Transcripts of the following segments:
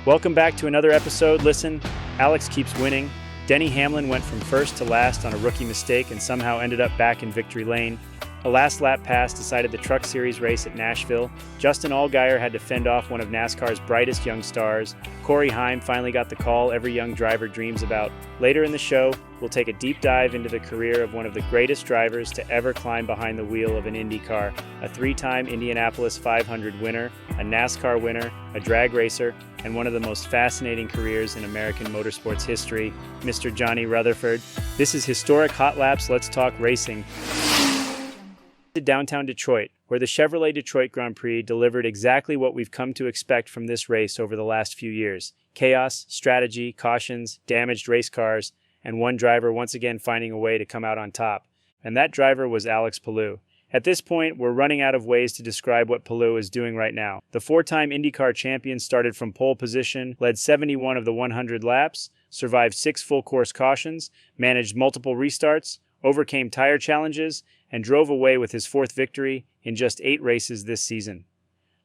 Welcome back to another episode. Listen, Alex keeps winning. Denny Hamlin went from first to last on a rookie mistake and somehow ended up back in victory lane. A last lap pass decided the Truck Series race at Nashville. Justin Allgaier had to fend off one of NASCAR's brightest young stars. Corey Heim finally got the call every young driver dreams about. Later in the show, we'll take a deep dive into the career of one of the greatest drivers to ever climb behind the wheel of an IndyCar, a three-time Indianapolis 500 winner, a NASCAR winner, a drag racer, and one of the most fascinating careers in American motorsports history, Mr. Johnny Rutherford. This is Historic Hot Laps. Let's talk racing. To downtown Detroit, where the Chevrolet Detroit Grand Prix delivered exactly what we've come to expect from this race over the last few years. Chaos, strategy, cautions, damaged race cars, and one driver once again finding a way to come out on top. And that driver was Alex Palou. At this point, we're running out of ways to describe what Palou is doing right now. The four-time IndyCar champion started from pole position, led 71 of the 100 laps, survived 6 full-course cautions, managed multiple restarts, overcame tire challenges, and drove away with his 4th victory in just 8 races this season.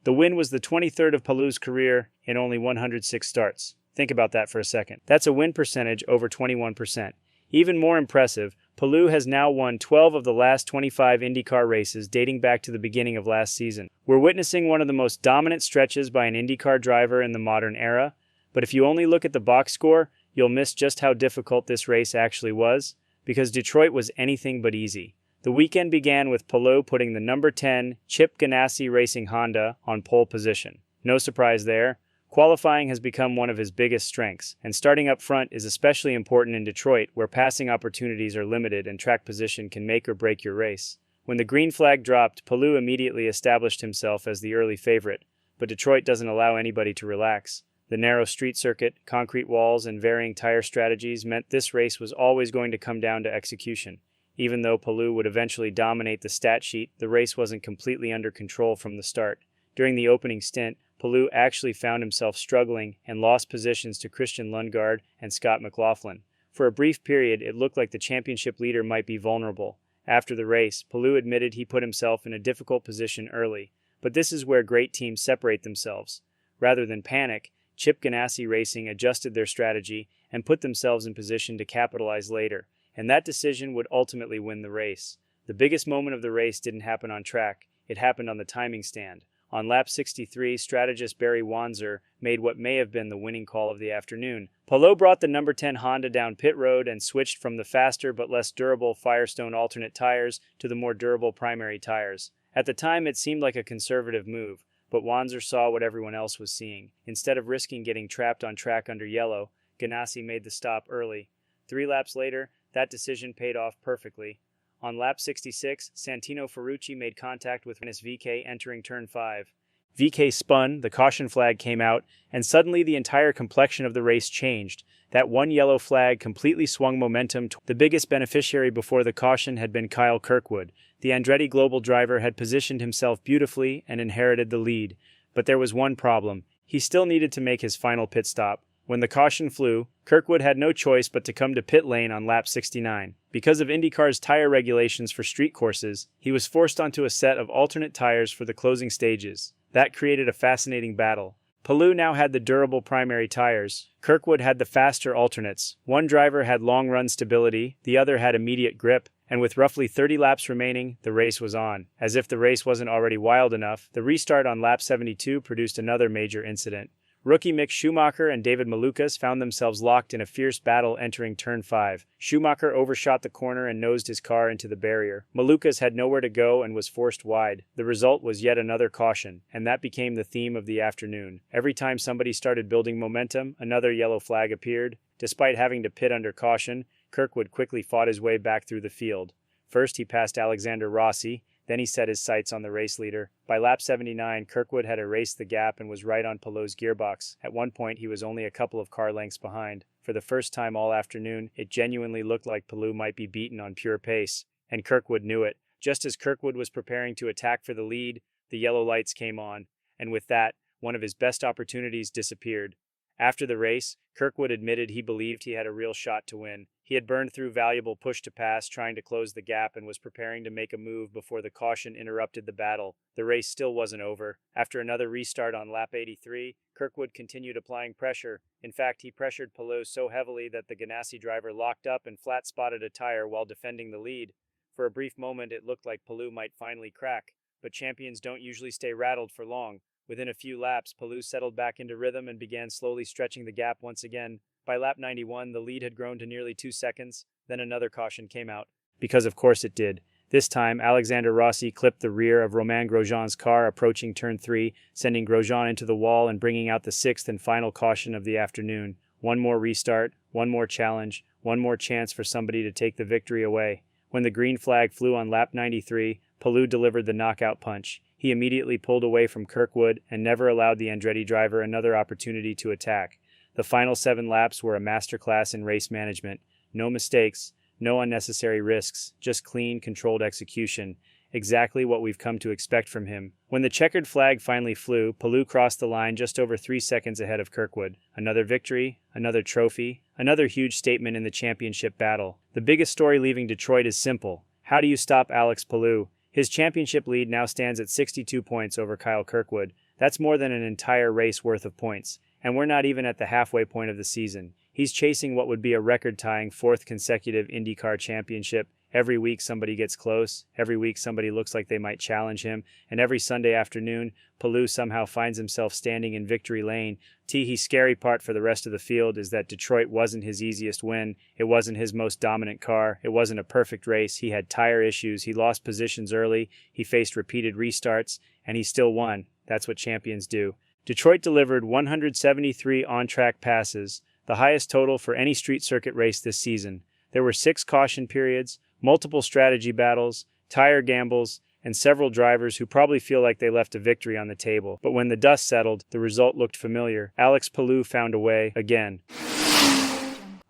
The win was the 23rd of Palou's career in only 106 starts. Think about that for a second. That's a win percentage over 21%. Even more impressive, Palou has now won 12 of the last 25 IndyCar races dating back to the beginning of last season. We're witnessing one of the most dominant stretches by an IndyCar driver in the modern era, but if you only look at the box score, you'll miss just how difficult this race actually was, because Detroit was anything but easy. The weekend began with Palou putting the number 10 Chip Ganassi Racing Honda on pole position. No surprise there. Qualifying has become one of his biggest strengths, and starting up front is especially important in Detroit, where passing opportunities are limited and track position can make or break your race. When the green flag dropped, Palou immediately established himself as the early favorite, but Detroit doesn't allow anybody to relax. The narrow street circuit, concrete walls, and varying tire strategies meant this race was always going to come down to execution. Even though Palou would eventually dominate the stat sheet, the race wasn't completely under control from the start. During the opening stint, Palou actually found himself struggling and lost positions to Christian Lundgaard and Scott McLaughlin. For a brief period, it looked like the championship leader might be vulnerable. After the race, Palou admitted he put himself in a difficult position early, but this is where great teams separate themselves. Rather than panic, Chip Ganassi Racing adjusted their strategy and put themselves in position to capitalize later, and that decision would ultimately win the race. The biggest moment of the race didn't happen on track, it happened on the timing stand. On lap 63, strategist Barry Wanzer made what may have been the winning call of the afternoon. Palou brought the number 10 Honda down pit road and switched from the faster but less durable Firestone alternate tires to the more durable primary tires. At the time, it seemed like a conservative move, but Wanzer saw what everyone else was seeing. Instead of risking getting trapped on track under yellow, Ganassi made the stop early. 3 laps later, that decision paid off perfectly. On lap 66, Santino Ferrucci made contact with VK entering turn 5. VK spun, the caution flag came out, and suddenly the entire complexion of the race changed. That one yellow flag completely swung momentum. The biggest beneficiary before the caution had been Kyle Kirkwood. The Andretti Global driver had positioned himself beautifully and inherited the lead. But there was one problem. He still needed to make his final pit stop. When the caution flew, Kirkwood had no choice but to come to pit lane on lap 69. Because of IndyCar's tire regulations for street courses, he was forced onto a set of alternate tires for the closing stages. That created a fascinating battle. Palou now had the durable primary tires. Kirkwood had the faster alternates. One driver had long-run stability, the other had immediate grip, and with roughly 30 laps remaining, the race was on. As if the race wasn't already wild enough, the restart on lap 72 produced another major incident. Rookie Mick Schumacher and David Malukas found themselves locked in a fierce battle entering turn 5. Schumacher overshot the corner and nosed his car into the barrier. Malukas had nowhere to go and was forced wide. The result was yet another caution, and that became the theme of the afternoon. Every time somebody started building momentum, another yellow flag appeared. Despite having to pit under caution, Kirkwood quickly fought his way back through the field. First, he passed Alexander Rossi. Then he set his sights on the race leader. By lap 79, Kirkwood had erased the gap and was right on Palou's gearbox. At one point, he was only a couple of car lengths behind. For the first time all afternoon, it genuinely looked like Palou might be beaten on pure pace. And Kirkwood knew it. Just as Kirkwood was preparing to attack for the lead, the yellow lights came on. And with that, one of his best opportunities disappeared. After the race, Kirkwood admitted he believed he had a real shot to win. He had burned through valuable push-to-pass trying to close the gap and was preparing to make a move before the caution interrupted the battle. The race still wasn't over. After another restart on lap 83, Kirkwood continued applying pressure. In fact, he pressured Palou so heavily that the Ganassi driver locked up and flat-spotted a tire while defending the lead. For a brief moment, it looked like Palou might finally crack, but champions don't usually stay rattled for long. Within a few laps, Palou settled back into rhythm and began slowly stretching the gap once again. By lap 91, the lead had grown to nearly 2 seconds. Then another caution came out. Because of course it did. This time, Alexander Rossi clipped the rear of Romain Grosjean's car approaching turn 3, sending Grosjean into the wall and bringing out the 6th and final caution of the afternoon. One more restart, one more challenge, one more chance for somebody to take the victory away. When the green flag flew on lap 93, Palou delivered the knockout punch. He immediately pulled away from Kirkwood and never allowed the Andretti driver another opportunity to attack. The final 7 laps were a masterclass in race management. No mistakes, no unnecessary risks, just clean, controlled execution. Exactly what we've come to expect from him. When the checkered flag finally flew, Palou crossed the line just over 3 seconds ahead of Kirkwood. Another victory, another trophy, another huge statement in the championship battle. The biggest story leaving Detroit is simple. How do you stop Alex Palou? His championship lead now stands at 62 points over Kyle Kirkwood. That's more than an entire race worth of points. And we're not even at the halfway point of the season. He's chasing what would be a record-tying 4th consecutive IndyCar championship. Every week somebody gets close, every week somebody looks like they might challenge him, and every Sunday afternoon, Palou somehow finds himself standing in victory lane. The scary part for the rest of the field is that Detroit wasn't his easiest win, it wasn't his most dominant car, it wasn't a perfect race, he had tire issues, he lost positions early, he faced repeated restarts, and he still won. That's what champions do. Detroit delivered 173 on-track passes, the highest total for any street circuit race this season. There were 6 caution periods, multiple strategy battles, tire gambles, and several drivers who probably feel like they left a victory on the table. But when the dust settled, the result looked familiar. Alex Palou found a way again.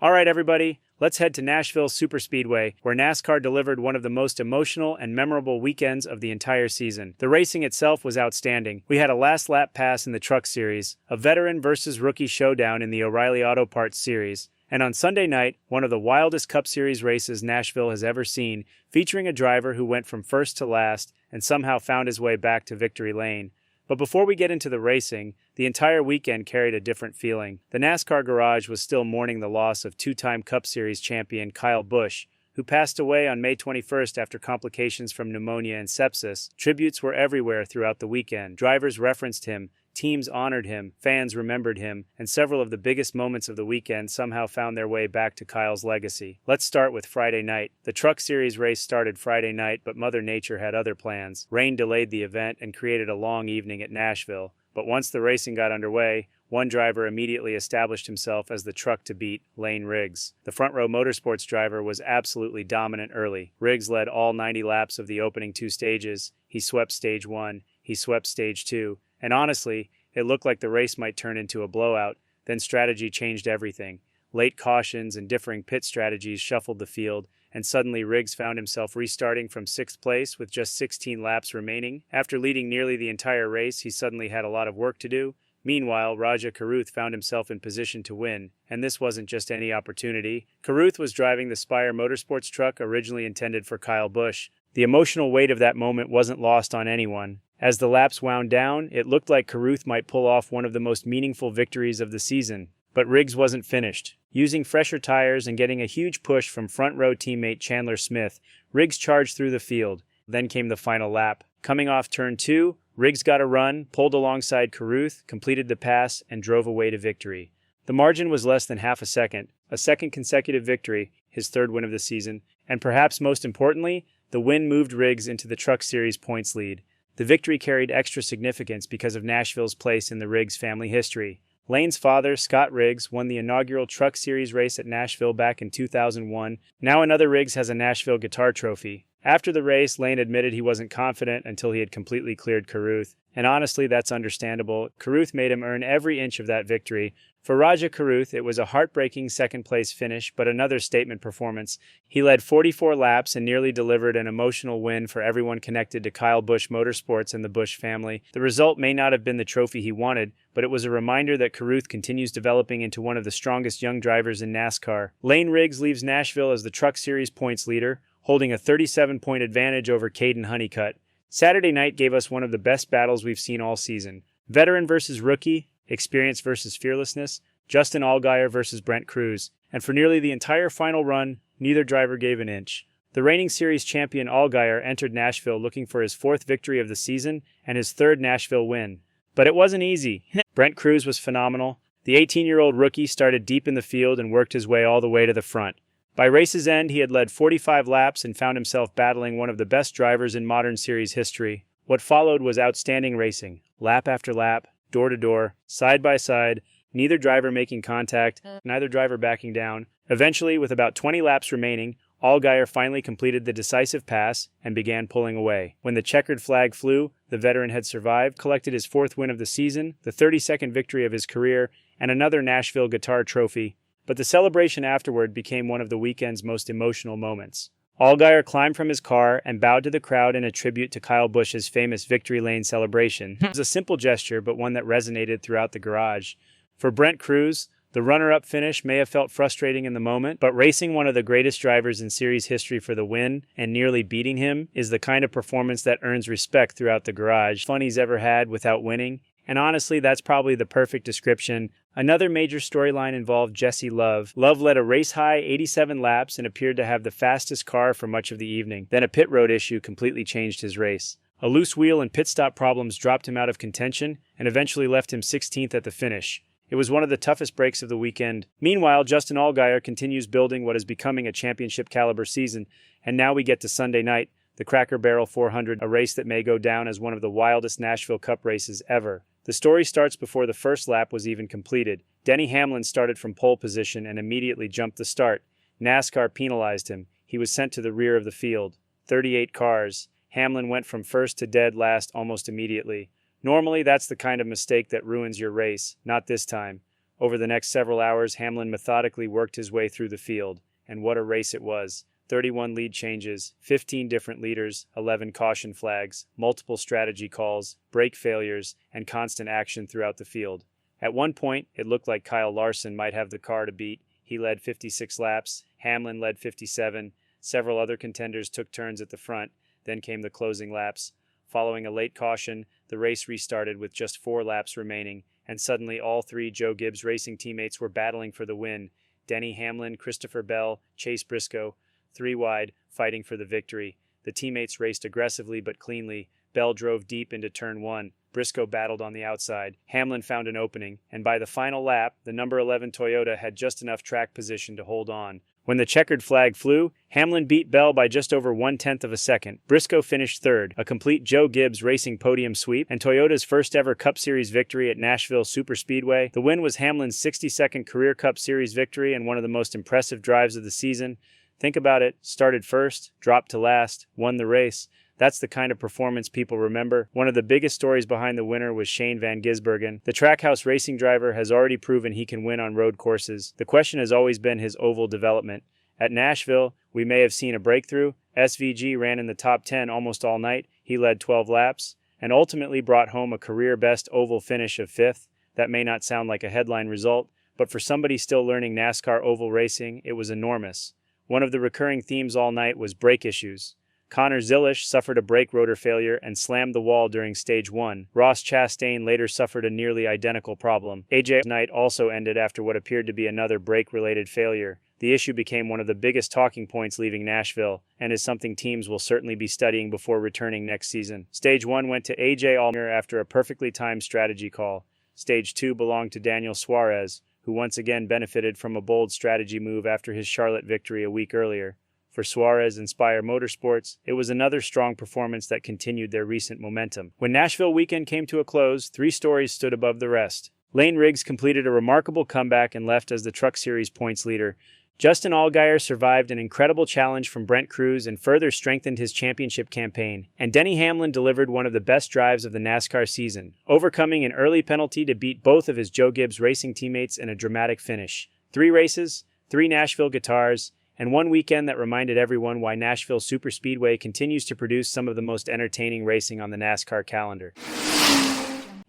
All right, everybody, let's head to Nashville Superspeedway, where NASCAR delivered one of the most emotional and memorable weekends of the entire season. The racing itself was outstanding. We had a last lap pass in the Truck Series, a veteran versus rookie showdown in the O'Reilly Auto Parts Series, and on Sunday night, one of the wildest Cup Series races Nashville has ever seen, featuring a driver who went from first to last and somehow found his way back to victory lane. But before we get into the racing, the entire weekend carried a different feeling. The NASCAR garage was still mourning the loss of 2-time Cup Series champion Kyle Busch, who passed away on May 21st after complications from pneumonia and sepsis. Tributes were everywhere throughout the weekend. Drivers referenced him, teams honored him, fans remembered him, and several of the biggest moments of the weekend somehow found their way back to Kyle's legacy. Let's start with Friday night. The Truck Series race started Friday night, but Mother Nature had other plans. Rain delayed the event and created a long evening at Nashville. But once the racing got underway, one driver immediately established himself as the truck to beat, Layne Riggs. The front row motorsports driver was absolutely dominant early. Riggs led all 90 laps of the opening 2 stages. He swept stage 1, he swept stage 2, and honestly, it looked like the race might turn into a blowout. Then strategy changed everything. Late cautions and differing pit strategies shuffled the field, and suddenly Riggs found himself restarting from 6th place with just 16 laps remaining. After leading nearly the entire race, he suddenly had a lot of work to do. Meanwhile, Rajah Caruth found himself in position to win, and this wasn't just any opportunity. Caruth was driving the Spire Motorsports truck originally intended for Kyle Busch. The emotional weight of that moment wasn't lost on anyone. As the laps wound down, it looked like Caruth might pull off one of the most meaningful victories of the season. But Riggs wasn't finished. Using fresher tires and getting a huge push from front-row teammate Chandler Smith, Riggs charged through the field. Then came the final lap. Coming off turn 2, Riggs got a run, pulled alongside Caruth, completed the pass, and drove away to victory. The margin was less than half a second 2nd consecutive victory, his 3rd win of the season, and perhaps most importantly, the win moved Riggs into the Truck Series points lead. The victory carried extra significance because of Nashville's place in the Riggs family history. Layne's father, Scott Riggs, won the inaugural Truck Series race at Nashville back in 2001. Now another Riggs has a Nashville guitar trophy. After the race, Layne admitted he wasn't confident until he had completely cleared Carruth. And honestly, that's understandable. Carruth made him earn every inch of that victory. For Rajah Carruth, it was a heartbreaking second-place finish, but another statement performance. He led 44 laps and nearly delivered an emotional win for everyone connected to Kyle Busch Motorsports and the Busch family. The result may not have been the trophy he wanted, but it was a reminder that Carruth continues developing into one of the strongest young drivers in NASCAR. Layne Riggs leaves Nashville as the Truck Series points leader, holding a 37-point advantage over Caden Honeycutt. Saturday night gave us one of the best battles we've seen all season. Veteran versus rookie, experience versus fearlessness, Justin Allgaier versus Brent Crews. And for nearly the entire final run, neither driver gave an inch. The reigning series champion Allgaier entered Nashville looking for his 4th victory of the season and his 3rd Nashville win. But it wasn't easy. Brent Crews was phenomenal. The 18-year-old rookie started deep in the field and worked his way all the way to the front. By race's end, he had led 45 laps and found himself battling one of the best drivers in modern series history. What followed was outstanding racing, lap after lap, door to door, side by side, neither driver making contact, neither driver backing down. Eventually, with about 20 laps remaining, Allgaier finally completed the decisive pass and began pulling away. When the checkered flag flew, the veteran had survived, collected his 4th win of the season, the 32nd victory of his career, and another Nashville Guitar Trophy. But the celebration afterward became one of the weekend's most emotional moments. Allgaier climbed from his car and bowed to the crowd in a tribute to Kyle Busch's famous Victory Lane celebration. It was a simple gesture, but one that resonated throughout the garage. For Brent Crews, the runner-up finish may have felt frustrating in the moment, but racing one of the greatest drivers in series history for the win and nearly beating him is the kind of performance that earns respect throughout the garage. Fun he's ever had without winning. And honestly, that's probably the perfect description. Another major storyline involved Jesse Love. Love led a race-high 87 laps and appeared to have the fastest car for much of the evening. Then a pit road issue completely changed his race. A loose wheel and pit stop problems dropped him out of contention and eventually left him 16th at the finish. It was one of the toughest breaks of the weekend. Meanwhile, Justin Allgaier continues building what is becoming a championship-caliber season, and now we get to Sunday night, the Cracker Barrel 400, a race that may go down as one of the wildest Nashville Cup races ever. The story starts before the first lap was even completed. Denny Hamlin started from pole position and immediately jumped the start. NASCAR penalized him. He was sent to the rear of the field. 38 cars. Hamlin went from first to dead last almost immediately. Normally, that's the kind of mistake that ruins your race. Not this time. Over the next several hours, Hamlin methodically worked his way through the field. And what a race it was. 31 lead changes, 15 different leaders, 11 caution flags, multiple strategy calls, brake failures, and constant action throughout the field. At one point, it looked like Kyle Larson might have the car to beat. He led 56 laps, Hamlin led 57, several other contenders took turns at the front, then came the closing laps. Following a late caution, the race restarted with just 4 laps remaining, and suddenly all 3 Joe Gibbs racing teammates were battling for the win. Denny Hamlin, Christopher Bell, Chase Briscoe, 3 wide, fighting for the victory. The teammates raced aggressively but cleanly. Bell drove deep into turn 1. Briscoe battled on the outside. Hamlin found an opening, and by the final lap, the number 11 Toyota had just enough track position to hold on. When the checkered flag flew, Hamlin beat Bell by just over 1/10 of a second. Briscoe finished 3rd, a complete Joe Gibbs racing podium sweep, and Toyota's first ever Cup Series victory at Nashville Superspeedway. The win was Hamlin's 62nd career Cup Series victory and one of the most impressive drives of the season. Think about it, started first, dropped to last, won the race. That's the kind of performance people remember. One of the biggest stories behind the winner was Shane Van Gisbergen. The Trackhouse racing driver has already proven he can win on road courses. The question has always been his oval development. At Nashville, we may have seen a breakthrough. SVG ran in the top 10 almost all night. He led 12 laps and ultimately brought home a career-best oval finish of 5th. That may not sound like a headline result, but for somebody still learning NASCAR oval racing, it was enormous. One of the recurring themes all night was brake issues. Connor Zilisch suffered a brake rotor failure and slammed the wall during Stage 1. Ross Chastain later suffered a nearly identical problem. AJ's night also ended after what appeared to be another brake-related failure. The issue became one of the biggest talking points leaving Nashville, and is something teams will certainly be studying before returning next season. Stage 1 went to AJ Allgaier after a perfectly timed strategy call. Stage 2 belonged to Daniel Suarez, who once again benefited from a bold strategy move after his Charlotte victory a week earlier. For Suarez and Spire Motorsports, it was another strong performance that continued their recent momentum. When Nashville weekend came to a close, 3 stories stood above the rest. Layne Riggs completed a remarkable comeback and left as the Truck Series points leader. Justin Allgaier survived an incredible challenge from Brent Crews and further strengthened his championship campaign, and Denny Hamlin delivered one of the best drives of the NASCAR season, overcoming an early penalty to beat both of his Joe Gibbs Racing teammates in a dramatic finish. 3 races, 3 Nashville guitars, and one weekend that reminded everyone why Nashville Superspeedway continues to produce some of the most entertaining racing on the NASCAR calendar.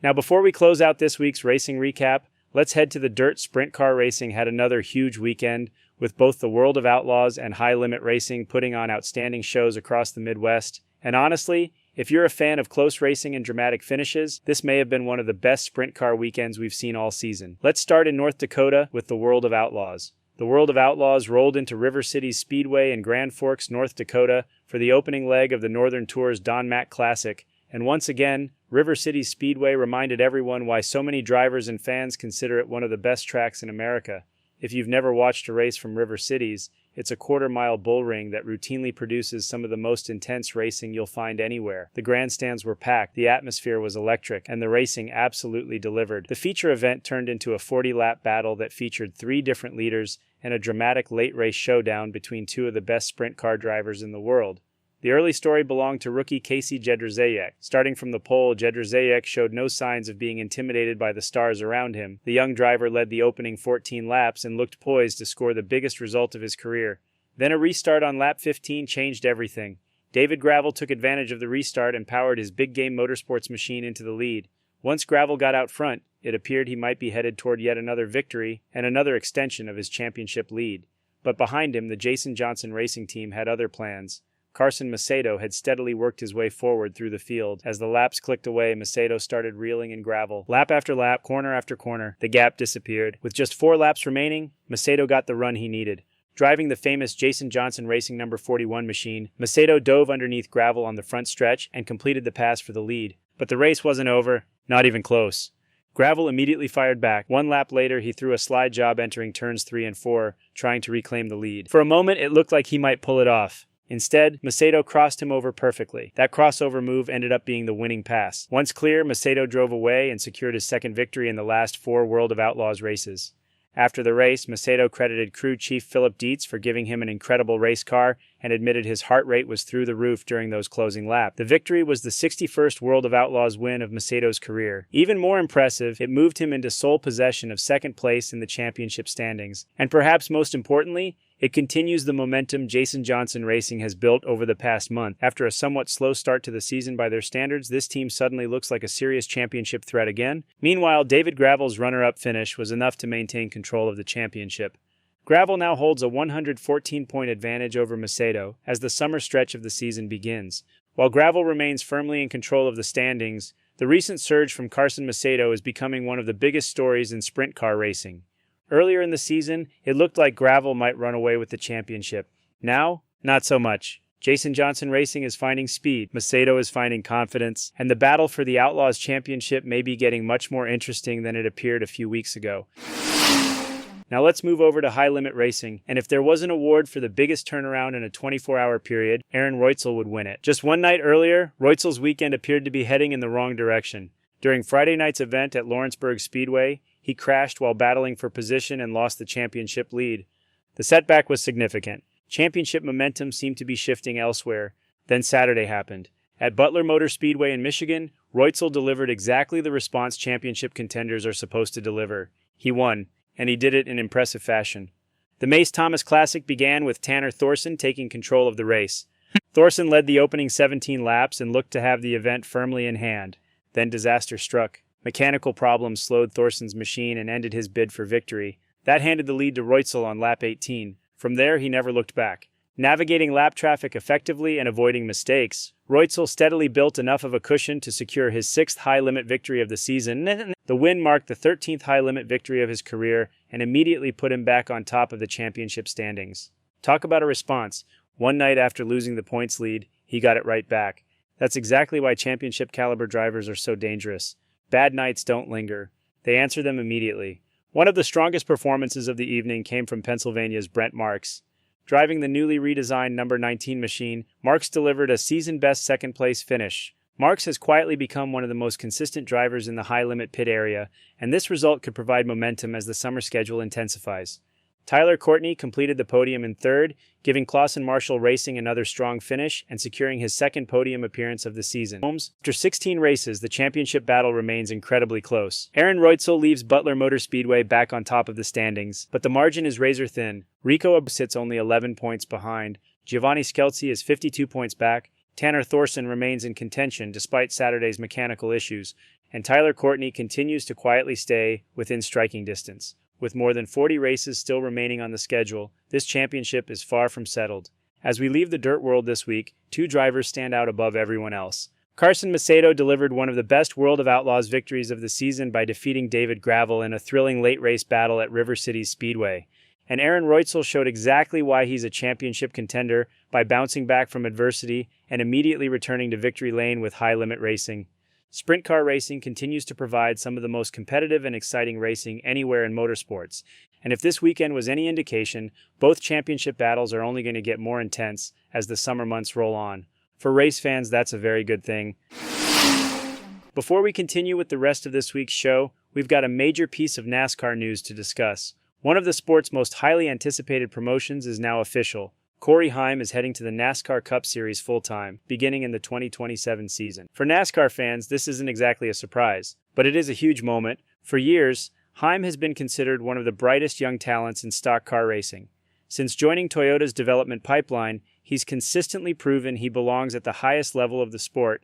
Now, before we close out this week's racing recap, let's head to the dirt. Sprint car racing had another huge weekend, with both the World of Outlaws and High Limit Racing putting on outstanding shows across the Midwest. And honestly, if you're a fan of close racing and dramatic finishes, this may have been one of the best sprint car weekends we've seen all season. Let's start in North Dakota with the World of Outlaws. The World of Outlaws rolled into River City Speedway in Grand Forks, North Dakota for the opening leg of the Northern Tour's Don Mack Classic, and once again, River City Speedway reminded everyone why so many drivers and fans consider it one of the best tracks in America. If you've never watched a race from River Cities, it's a quarter-mile bull ring that routinely produces some of the most intense racing you'll find anywhere. The grandstands were packed, the atmosphere was electric, and the racing absolutely delivered. The feature event turned into a 40-lap battle that featured 3 different leaders and a dramatic late-race showdown between 2 of the best sprint car drivers in the world. The early story belonged to rookie Casey Jedrzejek. Starting from the pole, Jedrzejek showed no signs of being intimidated by the stars around him. The young driver led the opening 14 laps and looked poised to score the biggest result of his career. Then a restart on lap 15 changed everything. David Gravel took advantage of the restart and powered his big game motorsports machine into the lead. Once Gravel got out front, it appeared he might be headed toward yet another victory and another extension of his championship lead. But behind him, the Jason Johnson Racing team had other plans. Carson Macedo had steadily worked his way forward through the field. As the laps clicked away, Macedo started reeling in gravel. Lap after lap, corner after corner, the gap disappeared. With just 4 laps remaining, Macedo got the run he needed. Driving the famous Jason Johnson Racing number 41 machine, Macedo dove underneath gravel on the front stretch and completed the pass for the lead. But the race wasn't over, not even close. Gravel immediately fired back. 1 lap later, he threw a slide job entering turns 3 and 4, trying to reclaim the lead. For a moment, it looked like he might pull it off. Instead, Macedo crossed him over perfectly. That crossover move ended up being the winning pass. Once clear, Macedo drove away and secured his second victory in the last 4 World of Outlaws races. After the race, Macedo credited crew chief Philip Dietz for giving him an incredible race car and admitted his heart rate was through the roof during those closing laps. The victory was the 61st World of Outlaws win of Macedo's career. Even more impressive, it moved him into sole possession of second place in the championship standings. And perhaps most importantly, it continues the momentum Jason Johnson Racing has built over the past month. After a somewhat slow start to the season by their standards, this team suddenly looks like a serious championship threat again. Meanwhile, David Gravel's runner-up finish was enough to maintain control of the championship. Gravel now holds a 114-point advantage over Macedo as the summer stretch of the season begins. While Gravel remains firmly in control of the standings, the recent surge from Carson Macedo is becoming one of the biggest stories in sprint car racing. Earlier in the season, it looked like Gravel might run away with the championship. Now, not so much. Jason Johnson Racing is finding speed, Macedo is finding confidence, and the battle for the Outlaws Championship may be getting much more interesting than it appeared a few weeks ago. Now let's move over to High Limit Racing, and if there was an award for the biggest turnaround in a 24-hour period, Aaron Reutzel would win it. Just one night earlier, Reutzel's weekend appeared to be heading in the wrong direction. During Friday night's event at Lawrenceburg Speedway, he crashed while battling for position and lost the championship lead. The setback was significant. Championship momentum seemed to be shifting elsewhere. Then Saturday happened. At Butler Motor Speedway in Michigan, Reutzel delivered exactly the response championship contenders are supposed to deliver. He won, and he did it in impressive fashion. The Mace Thomas Classic began with Tanner Thorson taking control of the race. Thorson led the opening 17 laps and looked to have the event firmly in hand. Then disaster struck. Mechanical problems slowed Thorson's machine and ended his bid for victory. That handed the lead to Reutzel on lap 18. From there, he never looked back. Navigating lap traffic effectively and avoiding mistakes, Reutzel steadily built enough of a cushion to secure his 6th high-limit victory of the season. The win marked the 13th high-limit victory of his career and immediately put him back on top of the championship standings. Talk about a response. One night after losing the points lead, he got it right back. That's exactly why championship-caliber drivers are so dangerous. Bad nights don't linger. They answer them immediately. One of the strongest performances of the evening came from Pennsylvania's Brent Marks. Driving the newly redesigned number 19 machine, Marks delivered a season-best second-place finish. Marks has quietly become one of the most consistent drivers in the high-limit pit area, and this result could provide momentum as the summer schedule intensifies. Tyler Courtney completed the podium in third, giving Clausen Marshall Racing another strong finish and securing his second podium appearance of the season. After 16 races, the championship battle remains incredibly close. Aaron Reutzel leaves Butler Motor Speedway back on top of the standings, but the margin is razor thin. Rico Abreu sits only 11 points behind. Giovanni Scelzi is 52 points back. Tanner Thorson remains in contention despite Saturday's mechanical issues, and Tyler Courtney continues to quietly stay within striking distance. With more than 40 races still remaining on the schedule, this championship is far from settled. As we leave the dirt world this week, two drivers stand out above everyone else. Carson Macedo delivered one of the best World of Outlaws victories of the season by defeating David Gravel in a thrilling late-race battle at River City Speedway. And Aaron Reutzel showed exactly why he's a championship contender by bouncing back from adversity and immediately returning to victory lane with high-limit racing. Sprint car racing continues to provide some of the most competitive and exciting racing anywhere in motorsports, and if this weekend was any indication, both championship battles are only going to get more intense as the summer months roll on. For race fans, that's a very good thing. Before we continue with the rest of this week's show, we've got a major piece of NASCAR news to discuss. One of the sport's most highly anticipated promotions is now official. Corey Heim is heading to the NASCAR Cup Series full-time, beginning in the 2027 season. For NASCAR fans, this isn't exactly a surprise, but it is a huge moment. For years, Heim has been considered one of the brightest young talents in stock car racing. Since joining Toyota's development pipeline, he's consistently proven he belongs at the highest level of the sport,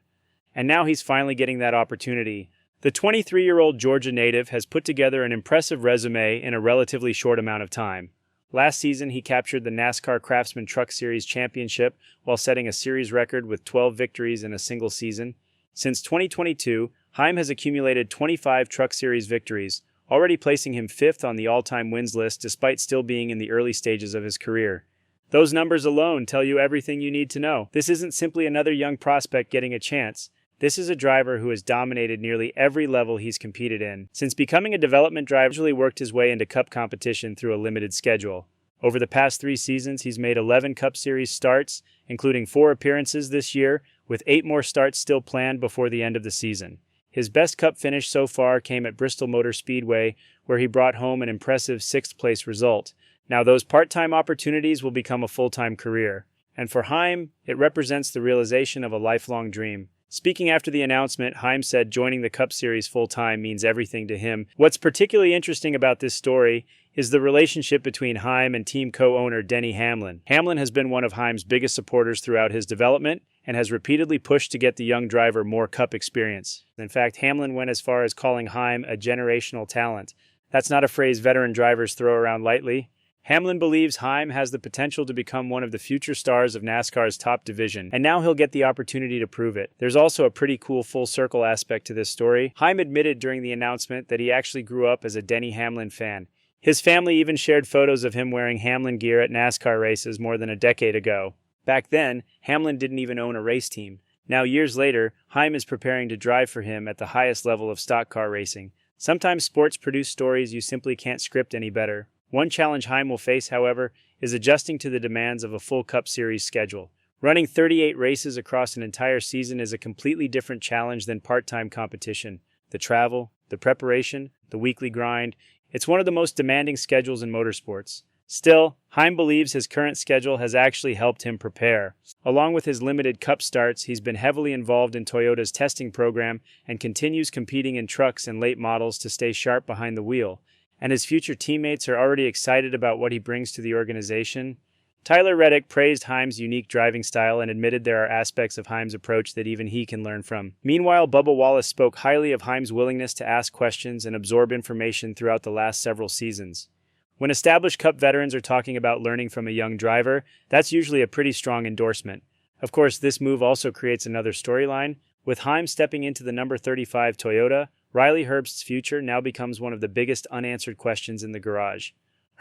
and now he's finally getting that opportunity. The 23-year-old Georgia native has put together an impressive resume in a relatively short amount of time. Last season, he captured the NASCAR Craftsman Truck Series championship while setting a series record with 12 victories in a single season. Since 2022, Heim has accumulated 25 Truck Series victories, already placing him fifth on the all-time wins list despite still being in the early stages of his career. Those numbers alone tell you everything you need to know. This isn't simply another young prospect getting a chance. This is a driver who has dominated nearly every level he's competed in. Since becoming a development driver, he usually worked his way into Cup competition through a limited schedule. Over the past 3 seasons, he's made 11 Cup Series starts, including 4 appearances this year, with 8 more starts still planned before the end of the season. His best Cup finish so far came at Bristol Motor Speedway, where he brought home an impressive 6th-place result. Now those part-time opportunities will become a full-time career. And for Heim, it represents the realization of a lifelong dream. Speaking after the announcement, Heim said joining the Cup Series full-time means everything to him. What's particularly interesting about this story is the relationship between Heim and team co-owner Denny Hamlin. Hamlin has been one of Heim's biggest supporters throughout his development and has repeatedly pushed to get the young driver more Cup experience. In fact, Hamlin went as far as calling Heim a generational talent. That's not a phrase veteran drivers throw around lightly. Hamlin believes Heim has the potential to become one of the future stars of NASCAR's top division, and now he'll get the opportunity to prove it. There's also a pretty cool full-circle aspect to this story. Heim admitted during the announcement that he actually grew up as a Denny Hamlin fan. His family even shared photos of him wearing Hamlin gear at NASCAR races more than a decade ago. Back then, Hamlin didn't even own a race team. Now, years later, Heim is preparing to drive for him at the highest level of stock car racing. Sometimes sports produce stories you simply can't script any better. One challenge Heim will face, however, is adjusting to the demands of a full Cup Series schedule. Running 38 races across an entire season is a completely different challenge than part-time competition. The travel, the preparation, the weekly grind, it's one of the most demanding schedules in motorsports. Still, Heim believes his current schedule has actually helped him prepare. Along with his limited Cup starts, he's been heavily involved in Toyota's testing program and continues competing in trucks and late models to stay sharp behind the wheel. And his future teammates are already excited about what he brings to the organization. Tyler Reddick praised Heim's unique driving style and admitted there are aspects of Heim's approach that even he can learn from. Meanwhile, Bubba Wallace spoke highly of Heim's willingness to ask questions and absorb information throughout the last several seasons. When established Cup veterans are talking about learning from a young driver, that's usually a pretty strong endorsement. Of course, this move also creates another storyline. With Heim stepping into the number 35 Toyota, Riley Herbst's future now becomes one of the biggest unanswered questions in the garage.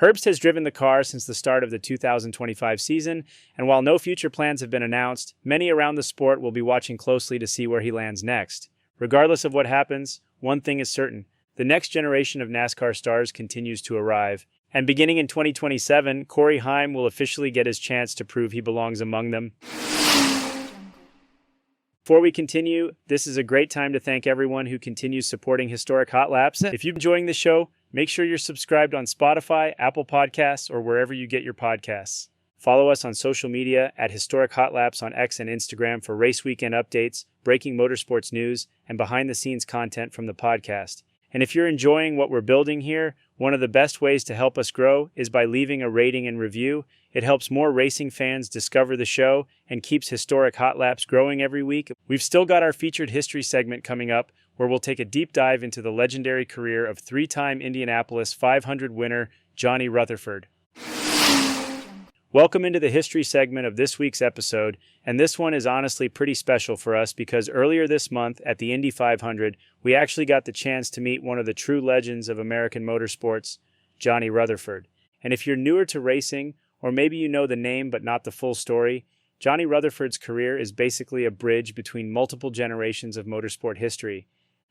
Herbst has driven the car since the start of the 2025 season, and while no future plans have been announced, many around the sport will be watching closely to see where he lands next. Regardless of what happens, one thing is certain: the next generation of NASCAR stars continues to arrive. And beginning in 2027, Corey Heim will officially get his chance to prove he belongs among them. Before we continue, this is a great time to thank everyone who continues supporting Historic Hot Laps. If you're enjoying the show, Make sure you're subscribed on Spotify, Apple Podcasts, or wherever you get your podcasts. Follow us on social media at Historic Hot Laps on X and Instagram for race weekend updates, breaking motorsports news, and behind-the-scenes content from the podcast. And if you're enjoying what we're building here, one of the best ways to help us grow is by leaving a rating and review. It helps more racing fans discover the show and keeps Historic Hot Laps growing every week. We've still got our featured history segment coming up, where we'll take a deep dive into the legendary career of three-time Indianapolis 500 winner Johnny Rutherford. Welcome into the history segment of this week's episode, and this one is honestly pretty special for us because earlier this month at the Indy 500, we actually got the chance to meet one of the true legends of American motorsports, Johnny Rutherford. And if you're newer to racing, or maybe you know the name but not the full story, Johnny Rutherford's career is basically a bridge between multiple generations of motorsport history.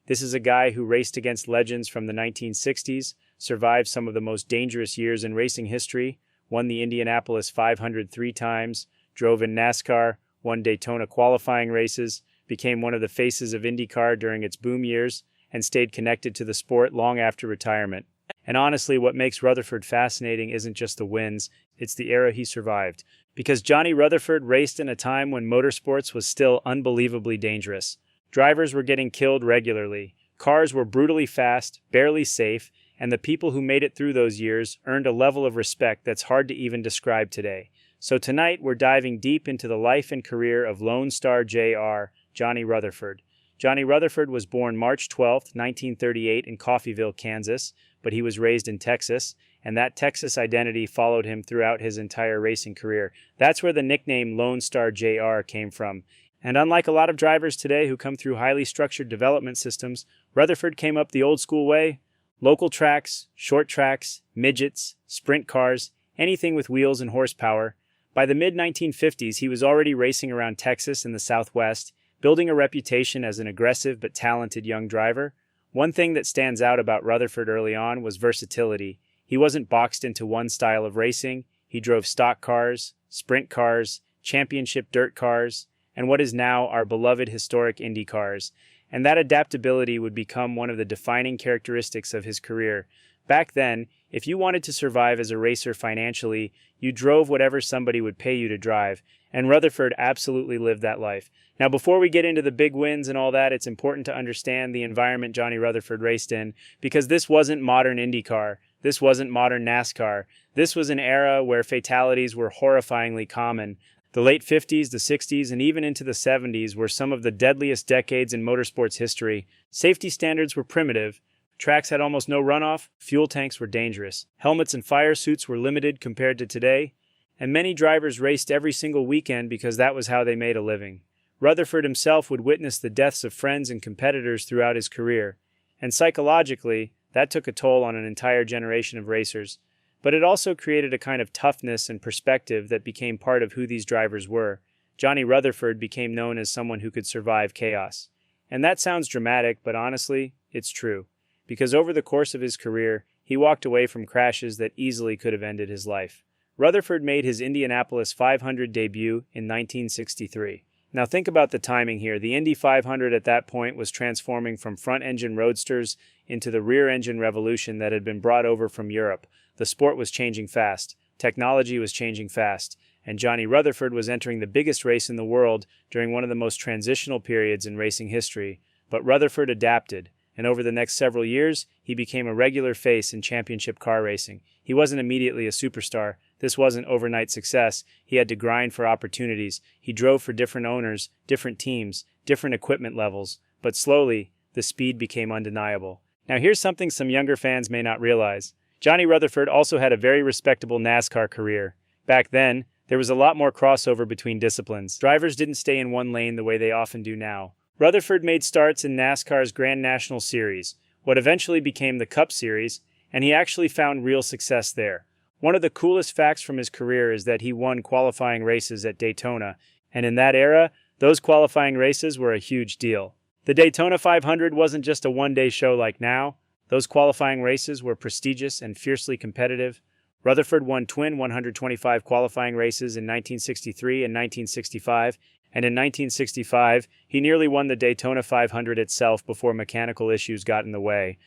This is a guy who raced against legends from the 1960s, survived some of the most dangerous years in racing history, won the Indianapolis 500 three times, drove in NASCAR, won Daytona qualifying races, became one of the faces of IndyCar during its boom years, and stayed connected to the sport long after retirement. And honestly, what makes Rutherford fascinating isn't just the wins, it's the era he survived. Because Johnny Rutherford raced in a time when motorsports was still unbelievably dangerous. Drivers were getting killed regularly, cars were brutally fast, barely safe, and the people who made it through those years earned a level of respect that's hard to even describe today. So tonight, we're diving deep into the life and career of Lone Star Jr., Johnny Rutherford. Johnny Rutherford was born March 12, 1938 in Coffeyville, Kansas, but he was raised in Texas, and that Texas identity followed him throughout his entire racing career. That's where the nickname Lone Star Jr. came from. And unlike a lot of drivers today who come through highly structured development systems, Rutherford came up the old school way. Local tracks, short tracks, midgets, sprint cars, anything with wheels and horsepower. By the mid-1950s, he was already racing around Texas and the Southwest, building a reputation as an aggressive but talented young driver. One thing that stands out about Rutherford early on was versatility. He wasn't boxed into one style of racing. He drove stock cars, sprint cars, championship dirt cars, and what is now our beloved historic Indy cars. And that adaptability would become one of the defining characteristics of his career. Back then, if you wanted to survive as a racer financially, you drove whatever somebody would pay you to drive, and Rutherford absolutely lived that life. Now, before we get into the big wins and all that, it's important to understand the environment Johnny Rutherford raced in, because this wasn't modern IndyCar. This wasn't modern NASCAR. This was an era where fatalities were horrifyingly common. The late 50s, the 60s, and even into the 70s were some of the deadliest decades in motorsports history. Safety standards were primitive. Tracks had almost no runoff. Fuel tanks were dangerous. Helmets and fire suits were limited compared to today. And many drivers raced every single weekend because that was how they made a living. Rutherford himself would witness the deaths of friends and competitors throughout his career. And psychologically, that took a toll on an entire generation of racers. But it also created a kind of toughness and perspective that became part of who these drivers were. Johnny Rutherford became known as someone who could survive chaos. And that sounds dramatic, but honestly, it's true. Because over the course of his career, he walked away from crashes that easily could have ended his life. Rutherford made his Indianapolis 500 debut in 1963. Now think about the timing here. The Indy 500 at that point was transforming from front-engine roadsters into the rear-engine revolution that had been brought over from Europe. The sport was changing fast, technology was changing fast, and Johnny Rutherford was entering the biggest race in the world during one of the most transitional periods in racing history. But Rutherford adapted, and over the next several years, he became a regular face in championship car racing. He wasn't immediately a superstar. This wasn't overnight success. He had to grind for opportunities. He drove for different owners, different teams, different equipment levels, but slowly, the speed became undeniable. Now here's something some younger fans may not realize. Johnny Rutherford also had a very respectable NASCAR career. Back then, there was a lot more crossover between disciplines. Drivers didn't stay in one lane the way they often do now. Rutherford made starts in NASCAR's Grand National Series, what eventually became the Cup Series, and he actually found real success there. One of the coolest facts from his career is that he won qualifying races at Daytona, and in that era, those qualifying races were a huge deal. The Daytona 500 wasn't just a one-day show like now. Those qualifying races were prestigious and fiercely competitive. Rutherford won twin 125 qualifying races in 1963 and 1965, and in 1965, he nearly won the Daytona 500 itself before mechanical issues got in the way.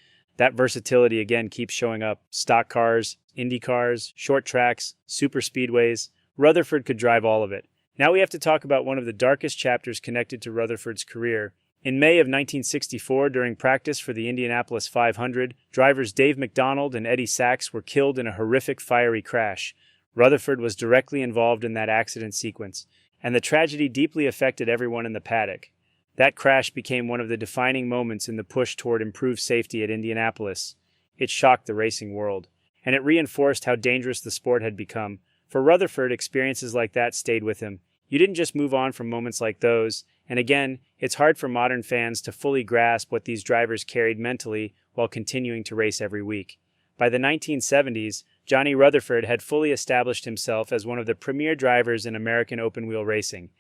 That versatility again keeps showing up. Stock cars, Indy cars, short tracks, super speedways. Rutherford could drive all of it. Now we have to talk about one of the darkest chapters connected to Rutherford's career. In May of 1964, during practice for the Indianapolis 500, drivers Dave McDonald and Eddie Sachs were killed in a horrific fiery crash. Rutherford was directly involved in that accident sequence, and the tragedy deeply affected everyone in the paddock. That crash became one of the defining moments in the push toward improved safety at Indianapolis. It shocked the racing world, and it reinforced how dangerous the sport had become. For Rutherford, experiences like that stayed with him. You didn't just move on from moments like those, and again, it's hard for modern fans to fully grasp what these drivers carried mentally while continuing to race every week. By the 1970s, Johnny Rutherford had fully established himself as one of the premier drivers in American open-wheel racing.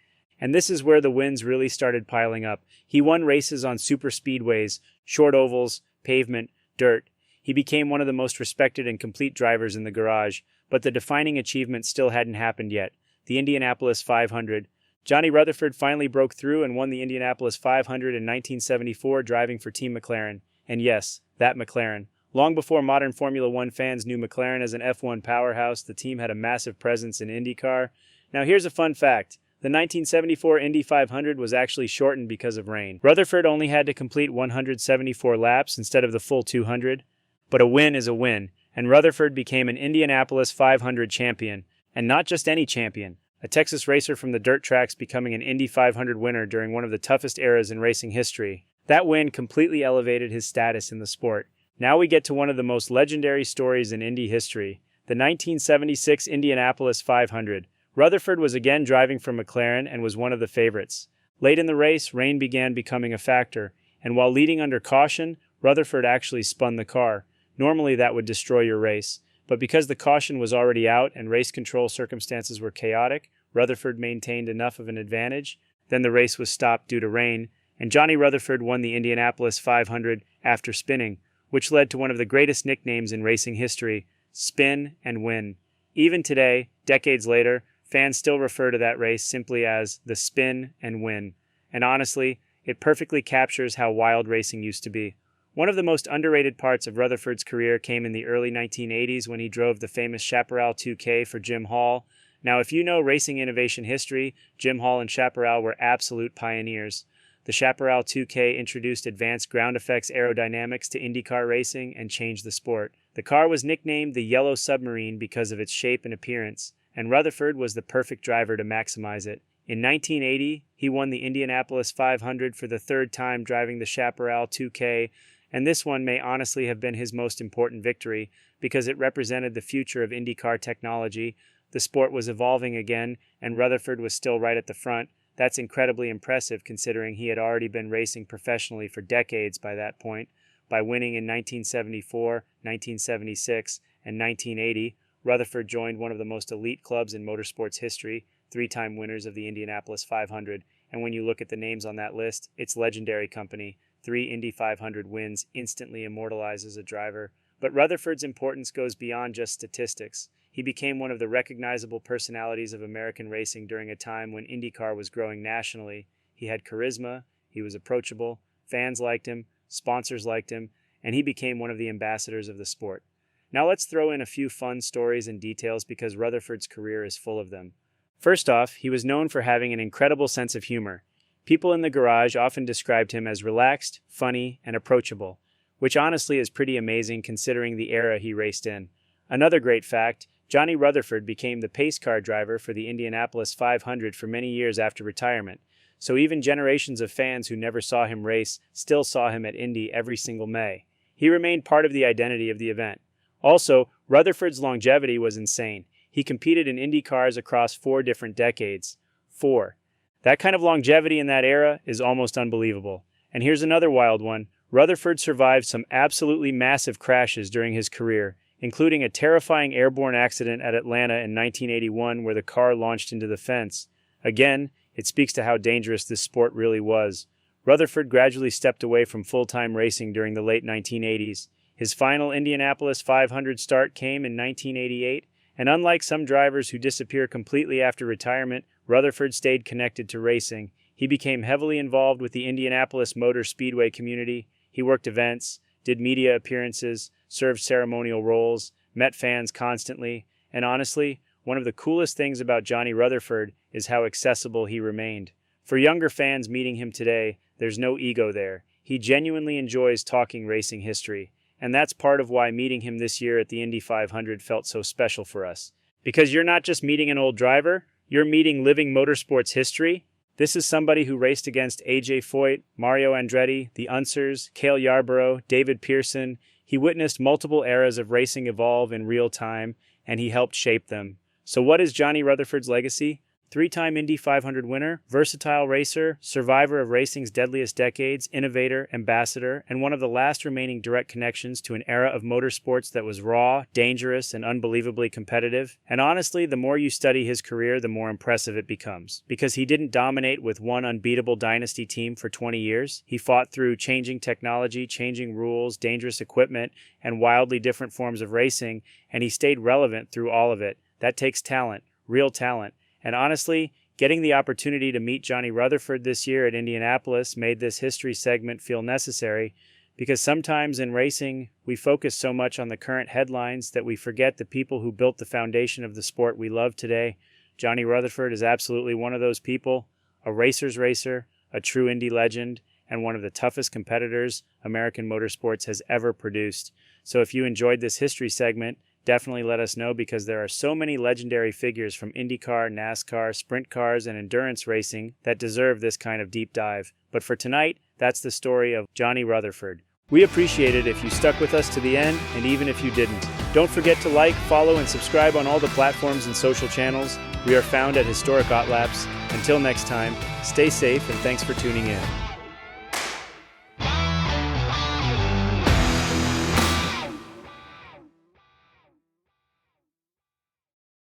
And this is where the wins really started piling up. He won races on super speedways, short ovals, pavement, dirt. He became one of the most respected and complete drivers in the garage, but the defining achievement still hadn't happened yet. The Indianapolis 500. Johnny Rutherford finally broke through and won the Indianapolis 500 in 1974, driving for Team McLaren. And yes, that McLaren. Long before modern Formula One fans knew McLaren as an F1 powerhouse, the team had a massive presence in IndyCar. Now here's a fun fact. The 1974 Indy 500 was actually shortened because of rain. Rutherford only had to complete 174 laps instead of the full 200. But a win is a win, and Rutherford became an Indianapolis 500 champion. And not just any champion, a Texas racer from the dirt tracks becoming an Indy 500 winner during one of the toughest eras in racing history. That win completely elevated his status in the sport. Now we get to one of the most legendary stories in Indy history, the 1976 Indianapolis 500. Rutherford was again driving for McLaren and was one of the favorites. Late in the race, rain began becoming a factor, and while leading under caution, Rutherford actually spun the car. Normally that would destroy your race, but because the caution was already out and race control circumstances were chaotic, Rutherford maintained enough of an advantage. Then the race was stopped due to rain, and Johnny Rutherford won the Indianapolis 500 after spinning, which led to one of the greatest nicknames in racing history, Spin and Win. Even today, decades later, fans still refer to that race simply as the Spin and Win. And honestly, it perfectly captures how wild racing used to be. One of the most underrated parts of Rutherford's career came in the early 1980s when he drove the famous Chaparral 2K for Jim Hall. Now, if you know racing innovation history, Jim Hall and Chaparral were absolute pioneers. The Chaparral 2K introduced advanced ground effects aerodynamics to IndyCar racing and changed the sport. The car was nicknamed the Yellow Submarine because of its shape and appearance, and Rutherford was the perfect driver to maximize it. In 1980, he won the Indianapolis 500 for the third time driving the Chaparral 2K, and this one may honestly have been his most important victory because it represented the future of IndyCar technology. The sport was evolving again, and Rutherford was still right at the front. That's incredibly impressive considering he had already been racing professionally for decades by that point. By winning in 1974, 1976, and 1980, Rutherford joined one of the most elite clubs in motorsports history, three-time winners of the Indianapolis 500. And when you look at the names on that list, it's legendary company. 3 Indy 500 wins instantly immortalizes a driver. But Rutherford's importance goes beyond just statistics. He became one of the recognizable personalities of American racing during a time when IndyCar was growing nationally. He had charisma, he was approachable, fans liked him, sponsors liked him, and he became one of the ambassadors of the sport. Now let's throw in a few fun stories and details because Rutherford's career is full of them. First off, he was known for having an incredible sense of humor. People in the garage often described him as relaxed, funny, and approachable, which honestly is pretty amazing considering the era he raced in. Another great fact, Johnny Rutherford became the pace car driver for the Indianapolis 500 for many years after retirement, so even generations of fans who never saw him race still saw him at Indy every single May. He remained part of the identity of the event. Also, Rutherford's longevity was insane. He competed in Indy cars across 4 different decades. 4. That kind of longevity in that era is almost unbelievable. And here's another wild one. Rutherford survived some absolutely massive crashes during his career, including a terrifying airborne accident at Atlanta in 1981 where the car launched into the fence. Again, it speaks to how dangerous this sport really was. Rutherford gradually stepped away from full-time racing during the late 1980s. His final Indianapolis 500 start came in 1988, and unlike some drivers who disappear completely after retirement, Rutherford stayed connected to racing. He became heavily involved with the Indianapolis Motor Speedway community. He worked events, did media appearances, served ceremonial roles, met fans constantly, and honestly, one of the coolest things about Johnny Rutherford is how accessible he remained. For younger fans meeting him today, there's no ego there. He genuinely enjoys talking racing history, and that's part of why meeting him this year at the Indy 500 felt so special for us. Because you're not just meeting an old driver, you're meeting living motorsports history. This is somebody who raced against AJ Foyt, Mario Andretti, the Unsers, Cale Yarborough, David Pearson. He witnessed multiple eras of racing evolve in real time, and he helped shape them. So what is Johnny Rutherford's legacy? Three-time Indy 500 winner, versatile racer, survivor of racing's deadliest decades, innovator, ambassador, and one of the last remaining direct connections to an era of motorsports that was raw, dangerous, and unbelievably competitive. And honestly, the more you study his career, the more impressive it becomes. Because he didn't dominate with one unbeatable dynasty team for 20 years. He fought through changing technology, changing rules, dangerous equipment, and wildly different forms of racing, and he stayed relevant through all of it. That takes talent, real talent. And honestly, getting the opportunity to meet Johnny Rutherford this year at Indianapolis made this history segment feel necessary, because sometimes in racing, we focus so much on the current headlines that we forget the people who built the foundation of the sport we love today. Johnny Rutherford is absolutely one of those people, a racer's racer, a true Indy legend, and one of the toughest competitors American motorsports has ever produced. So if you enjoyed this history segment, definitely let us know, because there are so many legendary figures from IndyCar, NASCAR, sprint cars, and endurance racing that deserve this kind of deep dive. But for tonight, that's the story of Johnny Rutherford. We appreciate it if you stuck with us to the end, and even if you didn't. Don't forget to like, follow, and subscribe on all the platforms and social channels. We are found at Historic Auto Laps. Until next time, stay safe and thanks for tuning in.